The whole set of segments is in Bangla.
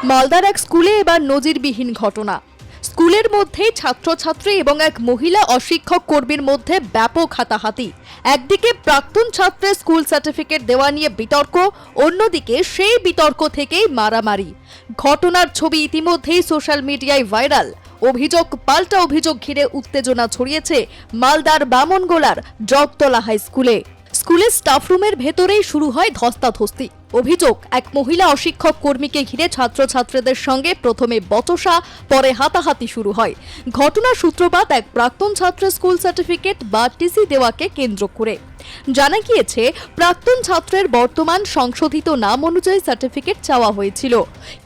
মালদার এক স্কুলে এবার নজিরবিহীন ঘটনা। স্কুলের মধ্যেই ছাত্রছাত্রী এবং এক মহিলা অশিক্ষক কর্মীর মধ্যে ব্যাপক হাতাহাতি। একদিকে প্রাক্তন ছাত্রের স্কুল সার্টিফিকেট দেওয়া নিয়ে বিতর্ক, অন্যদিকে সেই বিতর্ক থেকেই মারামারি। ঘটনার ছবি ইতিমধ্যেই সোশ্যাল মিডিয়ায় ভাইরাল। অভিযোগ পাল্টা অভিযোগ ঘিরে উত্তেজনা ছড়িয়েছে মালদার বামনগোলার জগতলা হাই স্কুলে। স্কুলের স্টাফরুমের ভেতরেই শুরু হয় ধস্তাধস্তি। অভিযোগ, এক মহিলা অশিক্ষক কর্মীকে ঘিরে ছাত্রছাত্রীদের সঙ্গে প্রথমে বচসা, পরে হাতাহাতি শুরু হয়। ঘটনার সূত্রপাত এক প্রাক্তন ছাত্রের স্কুল সার্টিফিকেট বা টিসি দেওয়াকে কেন্দ্র করে। জানা গিয়েছে, প্রাক্তন ছাত্রের বর্তমান সংশোধিত নাম অনুযায়ী সার্টিফিকেট চাওয়া হয়েছিল,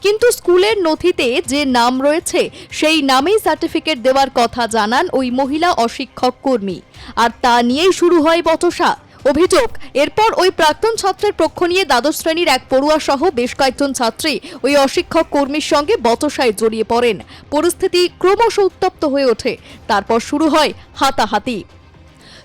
কিন্তু স্কুলের নথিতে যে নাম রয়েছে সেই নামেই সার্টিফিকেট দেওয়ার কথা জানান ওই মহিলা অশিক্ষক কর্মী, আর তা নিয়েই শুরু হয় বচসা। অভিযোগ, এরপর ওই প্রাক্তন ছাত্রের পক্ষ নিয়ে দ্বাদশ শ্রেণীর এক পড়ুয়া সহ বেশ কয়েকজন ছাত্রী ওই অশিক্ষক কর্মীর সঙ্গে বচসায় জড়িয়ে পড়েন। পরিস্থিতি ক্রমশ উত্তপ্ত হয়ে ওঠে, তারপর শুরু হয় হাতাহাতি।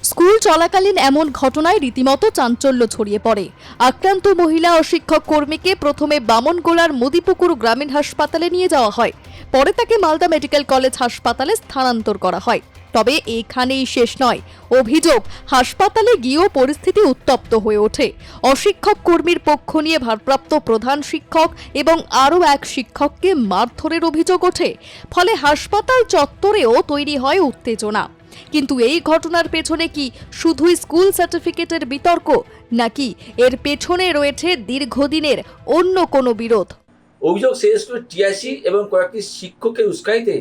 স্কুল চলাকালীন এমন ঘটনায় রীতিমতো চাঞ্চল্য ছড়িয়ে পড়ে। আক্রান্ত মহিলা অশিক্ষক কর্মীকে প্রথমে বামনগোলার মদিপুকুর গ্রামীণ হাসপাতালে নিয়ে যাওয়া হয়, পরে তাকে মালদা মেডিকেল কলেজ হাসপাতালে স্থানান্তর করা হয়। তবে এখানেই শেষ নয়। অভিযোগ, হাসপাতালে গিয়েও পরিস্থিতি উত্তপ্ত হয়ে ওঠে। অশিক্ষক কর্মীর পক্ষ নিয়ে ভারপ্রাপ্ত প্রধান শিক্ষক এবং আরও এক শিক্ষককে মারধরের অভিযোগ ওঠে। ফলে হাসপাতাল চত্বরেও তৈরি হয় উত্তেজনা। কিন্তু এই ঘটনার পেছনে কি শুধুই স্কুল সার্টিফিকেটের বিতর্ক, নাকি এর পেছনে রয়েছে দীর্ঘদিনের অন্য কোনো বিরোধ? অভিযোগ, সেই স্কুলের টিআইসি এবং কয়েকটি শিক্ষকের উস্কানিতে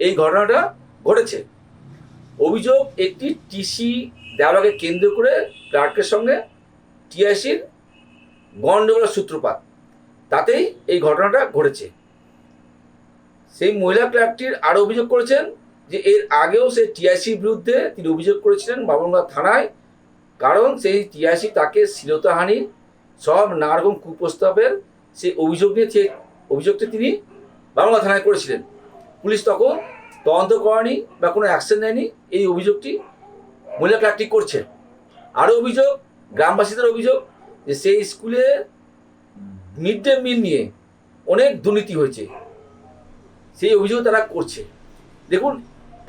এই ঘটনাটা ঘটেছে। অভিযোগ, একটি টিসি দেওয়াকে কেন্দ্র করে ক্লার্কের সঙ্গে টিআইসির গণ্ডগোলের সূত্রপাত, তাতেই এই ঘটনাটা ঘটেছে। সেই মহিলা ক্লার্কটির আরও অভিযোগ করেছেন যে এর আগেও সেই টিআইসির বিরুদ্ধে তিনি অভিযোগ করেছিলেন বামনগোলা থানায়, কারণ সেই টিআইসি তাকে শ্লীলতাহানি সব নানা রকম কুপ্রস্তাবের সেই অভিযোগ নিয়ে সেই অভিযোগটি তিনি বামনগোলা থানায় করেছিলেন। পুলিশ তখন তদন্ত করেনি বা কোনো অ্যাকশন নেয়নি, এই অভিযোগটি মহিলা ক্লার্কটি করছে। আরও অভিযোগ, গ্রামবাসীদের অভিযোগ যে সেই স্কুলে মিড ডে মিল নিয়ে অনেক দুর্নীতি হয়েছে, সেই অভিযোগ তারা করছে। দেখুন,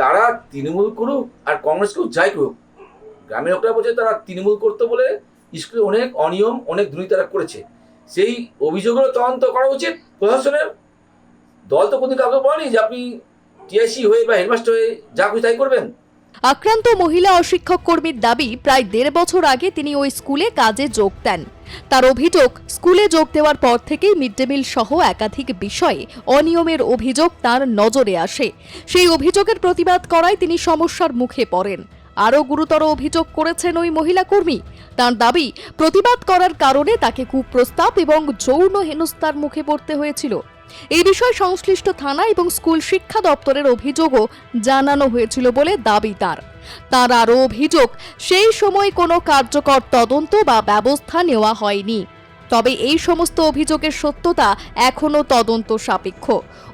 তারা তৃণমূল করুক আর কংগ্রেস করুক, যাই করুক, গ্রামের লোকরা বলছে তারা তৃণমূল করতে বলে স্কুলে অনেক অনিয়ম, অনেক দুর্নীতি তারা করেছে। সেই অভিযোগগুলো তদন্ত করা উচিত প্রশাসনের। দল তো কোনোদিন কাউকে বলেনি যে আপনি টিআইসি হয়ে বা হেডমাস্টার হয়ে যা খুশি তাই করবেন। আক্রান্ত মহিলা অশিক্ষক কর্মীর দাবি, প্রায় 1.5 বছর আগে তিনি ওই স্কুলে কাজে যোগ দেন। তার অভিযোগ, স্কুলে যোগ দেওয়ার পর থেকেই মিড ডে মিল সহ একাধিক বিষয়ে অনিয়মের অভিযোগ তার নজরে আসে। সেই অভিযোগের প্রতিবাদ করায় তিনি সমস্যার মুখে পড়েন। আরও গুরুতর অভিযোগ করেছেন ওই মহিলা কর্মী। তার দাবি, প্রতিবাদ করার কারণে তাকে কুপ্রস্তাব এবং যৌন হেনস্থার মুখে পড়তে হয়েছিল। এই বিষয়ে সংশ্লিষ্ট থানা এবং স্কুল শিক্ষা দপ্তরের অভিযোগও জানানো হয়েছিল বলে দাবি তার। তার আরও অভিযোগ, সেই সময় কোনো কার্যকর তদন্ত বা ব্যবস্থা নেওয়া হয়নি। তবে এই সমস্ত অভিযোগের সত্যতা এখনও তদন্ত সাপেক্ষ।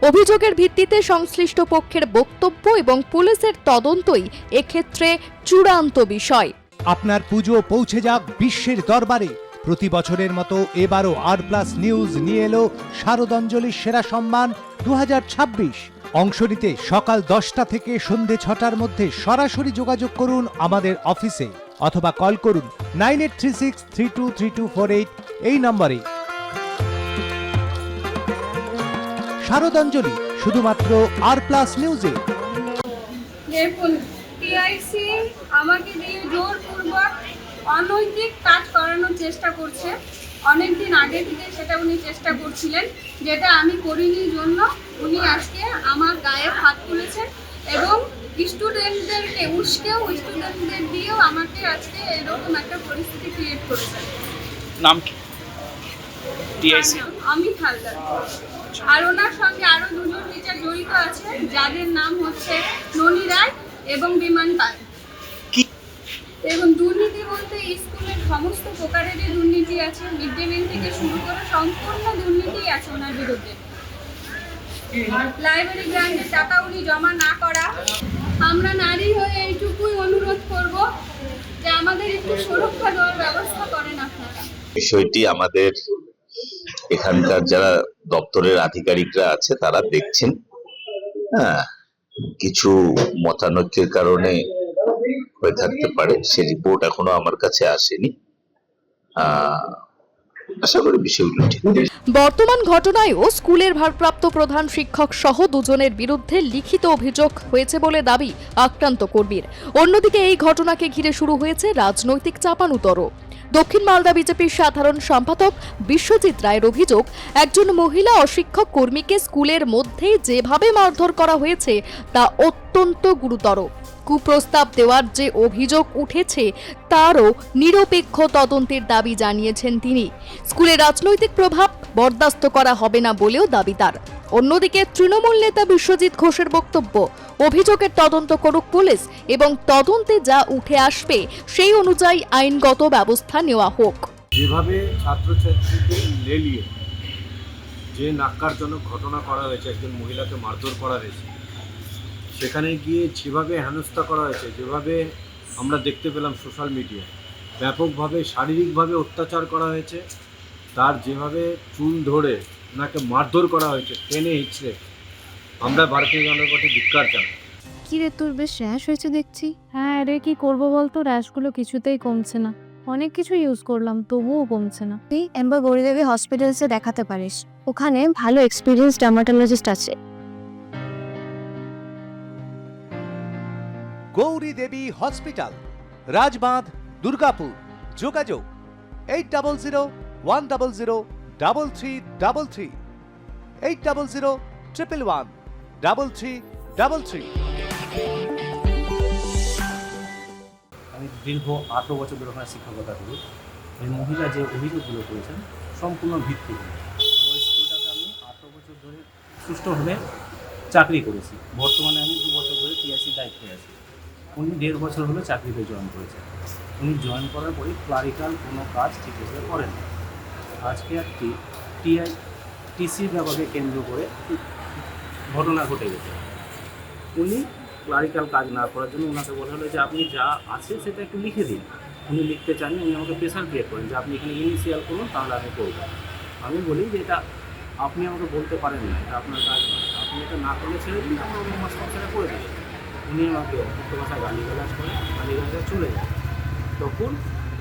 অভিযোগের ভিত্তিতে সংশ্লিষ্ট পক্ষের বক্তব্য এবং পুলিশের তদন্তই এক্ষেত্রে চূড়ান্ত বিষয়। আপনার পুজো পৌঁছে যাক বিশ্বের দরবারে। প্রতি বছরের মতো এবারও আর+ নিউজ নিয়ে এলো শারদাঞ্জলির সেরা সম্মান 2026। অংশ নিতে সকাল 10টা থেকে সন্ধে 6টার মধ্যে সরাসরি যোগাযোগ করুন আমাদের অফিসে, অথবা কল করুন 9836323248 এই নম্বরে। শারদাঞ্জলি শুধুমাত্র আর+ নিউজে। দেখুন, টিআইসি আমাকে দিয়ে জোরপূর্বক অনৈতিক কাজ করানোর চেষ্টা করছে। অনেকদিন আগে থেকে সেটা উনি চেষ্টা করছিলেন, যেটা আমি করিনি জন্য উনি আজকে আমার গায়ে হাত তুলেছেন এবং স্টুডেন্টদেরকে উস্কেও, স্টুডেন্টদের দিয়েও আমাকে আজকে এরকম একটা পরিস্থিতি ক্রিয়েট করেছেন। নাম কি? টিআইসি অমিত হালদার। আর ওনার সঙ্গে আরও 2জন টিচার জড়িত আছে, যাদের নাম হচ্ছে ননী রায় এবং বিমান পাল। এবং দুর্নীতি বলতে স্কুলের সমস্ত প্রকারেরই দুর্নীতি আছে, মিড ডে মিল থেকে শুরু করে সম্পূর্ণ দুর্নীতি আছে ওনার বিরুদ্ধে। লাইব্রেরি গ্রান্টের টাকা উনি জমা না করা। আমরা নারী হয়ে এইটুকুই অনুরোধ করব যে আমাদের একটু সুরক্ষা দেওয়ার ব্যবস্থা করেন আপনারা। বিষয়টি আমাদের এখানকার যারা দপ্তরের আধিকারিকরা আছে, তারা দেখছেন। হ্যাঁ, কিছু মতানৈক্যের কারণে হয়ে থাকতে পারে, সে রিপোর্ট এখনো আমার কাছে আসেনি। আশা করি বিষয়গুলো ঠিক হয়ে যাবে। বর্তমান ঘটনায়ও স্কুলের ভারপ্রাপ্ত প্রধান শিক্ষক সহ দুজনের বিরুদ্ধে লিখিত অভিযোগ হয়েছে বলে দাবি আক্রান্ত কর্মীর। অন্যদিকে এই ঘটনাকে ঘিরে শুরু হয়েছে রাজনৈতিক চাপানুতরও। দক্ষিণ মালদা বিজেপির সাধারণ সম্পাদক বিশ্বজিৎ রায়ের অভিযোগ, একজন মহিলা অশিক্ষক কর্মীকে স্কুলের মধ্যেই যেভাবে মারধর করা হয়েছে তা অত্যন্ত গুরুতর। কুপ্রস্তাব দেওয়ার যে অভিযোগ উঠেছে তারও নিরপেক্ষ তদন্তের দাবি জানিয়েছেন তিনি। স্কুলে রাজনৈতিক প্রভাব বরদাস্ত করা হবে না বলেও দাবি তার। অন্যদিকে তৃণমূল নেতা বিশ্বজিৎ ঘোষের বক্তব্য, অভিযোগের তদন্ত করুক পুলিশ এবং তদন্তে যা উঠে আসবে সেই অনুযায়ী আইনগত ব্যবস্থা নেওয়া হোক। যেভাবে ছাত্রছাত্রীকে লেলিয়ে যে ন্যাক্কারজনক ঘটনা করা হয়েছে, একজন মহিলাকে মারধর করা হয়েছে, সেখানে গিয়ে যেভাবে হেনস্থা করা হয়েছে, যেভাবে আমরা দেখতে পেলাম সোশ্যাল মিডিয়ায়, ব্যাপকভাবে শারীরিকভাবে অত্যাচার করা হয়েছে, তার যেভাবে চুল ধরে ওনাকে মারধর করা হয়েছে টেনে হিঁচড়ে, আমরা ভারতীয় জনতা পার্টি ধিক্কার জানাই। কি রে, তোর বেশ র্যাশ হয়েছে দেখছি। হ্যাঁ রে, কি করবো বলতো, র্যাশগুলো কিছুতেই কমছে না। অনেক কিছু ইউজ করলাম তবুও কমছে না। তুই এম্বার গৌরীদেবী হসপিটালসে দেখাতে পারিস, ওখানে ভালো এক্সপিরিয়েন্স ডার্মাটোলজিস্ট আছে। গৌরী দেবী হসপিটাল, রাজবাঁধ, দুর্গাপুর। যোগাযোগ 8001003333, 8001113333। আমি দীর্ঘ 18 বছর ধরে ওখানে শিক্ষকতা করি। এই মহিলা যে অভিযোগগুলো করেছেন সম্পূর্ণ ভিত্তিহীন। ওই স্কুলটাতে আমি 18 বছর ধরে সুষ্ঠুভাবে চাকরি করেছি। বর্তমানে আমি 2 বছর ধরে টিআইসির দায়িত্বে আছি। উনি 1.5 বছর হলো চাকরিতে জয়েন করেছেন। উনি জয়েন করার পরে ক্লারিক্যাল কোনো কাজ ঠিক করে করেন না। আজকে একটি টিসি ব্যাপারকে কেন্দ্র করে ঘটনা ঘটে গেছে। উনি ক্লারিক্যাল কাজ না করার জন্য ওনাকে বলা হলো যে আপনি যা আছে সেটা একটু লিখে দিন। উনি লিখতে চাননি, উনি আমাকে প্রেশার ক্রিয়েট করেন যে আপনি এখানে ইনিশিয়াল করুন, তাহলে আমি করব। আমি বলি যে এটা আপনি আমাকে বলতে পারেন না, এটা আপনার কাজ নয়, আপনি এটা না করলে ছেড়ে দিন, আমরা অন্য মাস্টারটা করে দেবেন। উনি আমাকে অতিরিক্ত ভাষায় গালিগালাজ করেন, গালিগালাজ চলে যায়। তখন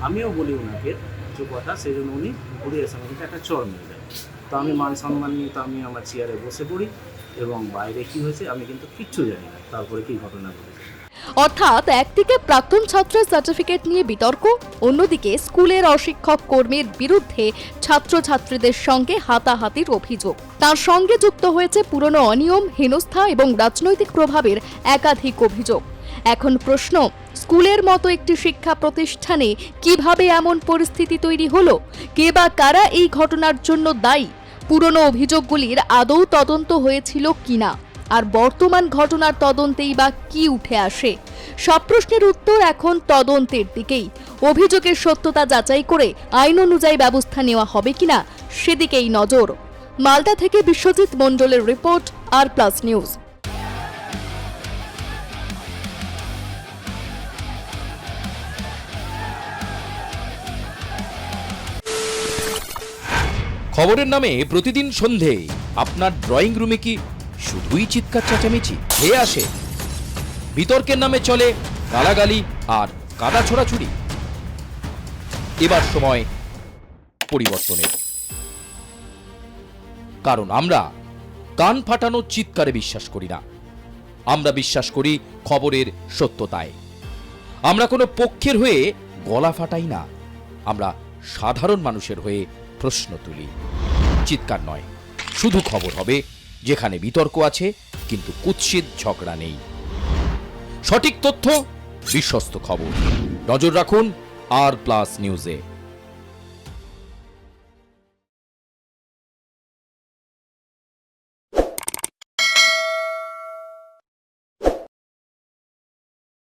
আমিও বলি ওনাকে কিছু কথা, সেই জন্য উনি ঘুরে এসে আমাকে একটা চর মেরে দেয়। তো আমি মান সম্মান নিয়ে তো আমি আমার চেয়ারে বসে পড়ি এবং বাইরে কী হয়েছে আমি কিন্তু কিচ্ছু জানি না, তারপরে কী ঘটনা ঘটেছে। অর্থাৎ একদিকে প্রাক্তন ছাত্রের সার্টিফিকেট নিয়ে বিতর্ক, অন্যদিকে স্কুলের অশিক্ষক কর্মীর বিরুদ্ধে ছাত্রছাত্রীদের সঙ্গে হাতাহাতির অভিযোগ। তার সঙ্গে যুক্ত হয়েছে পুরনো অনিয়ম, হেনস্থা এবং রাজনৈতিক প্রভাবের একাধিক অভিযোগ। এখন প্রশ্ন, স্কুলের মতো একটি শিক্ষা প্রতিষ্ঠানে কিভাবে এমন পরিস্থিতি তৈরি হলো? কে বা কারা এই ঘটনার জন্য দায়ী? পুরনো অভিযোগগুলির আদৌ তদন্ত হয়েছিল কিনা? আর বর্তমান ঘটনার তদন্তেই বা কি উঠে আসে? সব প্রশ্নের উত্তর এখন তদন্তের দিকেই। অভিযোগের সত্যতা যাচাই করে আইন অনুযায়ী ব্যবস্থা নেওয়া হবে কিনা সেদিকেই নজর। মালদা থেকে বিশ্বজিৎ মণ্ডলের রিপোর্ট, আর+ নিউজ। খবরের নামে প্রতিদিন সন্ধে আপনার ড্রয়িং রুমে কি শুধুই চিৎকার চেঁচামেচি হয়ে আসে? বিতর্কের নামে চলে গালাগালি আর কাদা ছোড়াছুড়ি। এবার সময় পরিবর্তনের, কারণ আমরা কান ফাটানো চিৎকারে বিশ্বাস করি না। আমরা বিশ্বাস করি খবরের সত্যতায়। আমরা কোনো পক্ষের হয়ে গলা ফাটাই না, আমরা সাধারণ মানুষের হয়ে প্রশ্ন তুলি। চিৎকার নয়, শুধু খবর হবে যেখানে বিতর্ক আছে কিন্তু কুৎসিত ঝগড়া নেই। সঠিক তথ্য, বিশ্বস্ত খবর। নজর রাখুন আর+ নিউজে।